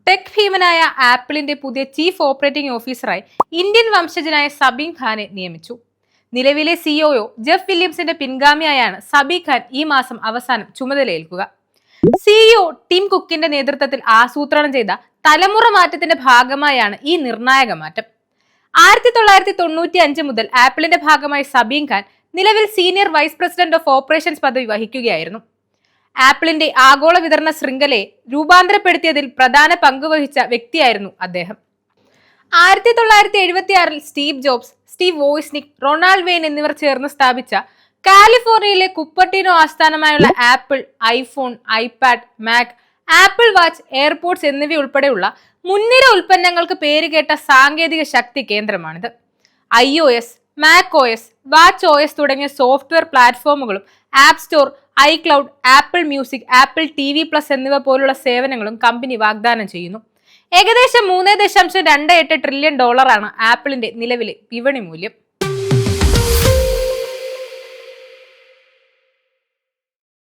Tech ഭീമനായ ആപ്പിളിന്റെ പുതിയ chief operating ഓഫീസറായി ഇന്ത്യൻ വംശജനായ സബീൻ ഖാനെ നിയമിച്ചു. നിലവിലെ സിഇഒ ജെഫ് വില്യംസിന്റെ പിൻഗാമിയായാണ് സബീൻ ഖാൻ ഈ മാസം അവസാനം ചുമതലയേൽക്കുക. സിഇഒ ടിം കുക്കിന്റെ നേതൃത്വത്തിൽ ആസൂത്രണം ചെയ്ത തലമുറ മാറ്റത്തിന്റെ ഭാഗമായാണ് ഈ നിർണായക മാറ്റം. 1995 മുതൽ ആപ്പിളിന്റെ ഭാഗമായ സബീൻ ഖാൻ നിലവിൽ senior vice president of operations പദവി വഹിക്കുകയായിരുന്നു. ആപ്പിളിന്റെ ആഗോള വിതരണ ശൃംഖലയെ രൂപാന്തരപ്പെടുത്തിയതിൽ പ്രധാന പങ്കുവഹിച്ച വ്യക്തിയായിരുന്നു അദ്ദേഹം. 1976 Steve Jobs, Steve Wozniak, Ronald Wayne എന്നിവർ ചേർന്ന് സ്ഥാപിച്ച കാലിഫോർണിയയിലെ കുപ്പർട്ടിനോ ആസ്ഥാനമായുള്ള Apple iPhone, iPad, Mac, Apple Watch, AirPods എന്നിവയുൾപ്പെടെയുള്ള മുൻനിര ഉൽപ്പന്നങ്ങൾക്ക് പേരുകേട്ട സാങ്കേതിക ശക്തി കേന്ദ്രമാണിത്. iOS, macOS, watchOS തുടങ്ങിയ സോഫ്റ്റ്വെയർ പ്ലാറ്റ്ഫോമുകളും App Store, iCloud, Apple Music, Apple TV+ എന്നിവ പോലുള്ള സേവനങ്ങളും കമ്പനി വാഗ്ദാനം ചെയ്യുന്നു. ഏകദേശം $3.28 ട്രില്യൺ ആപ്പിളിന്റെ നിലവിലെ വിപണി മൂല്യം.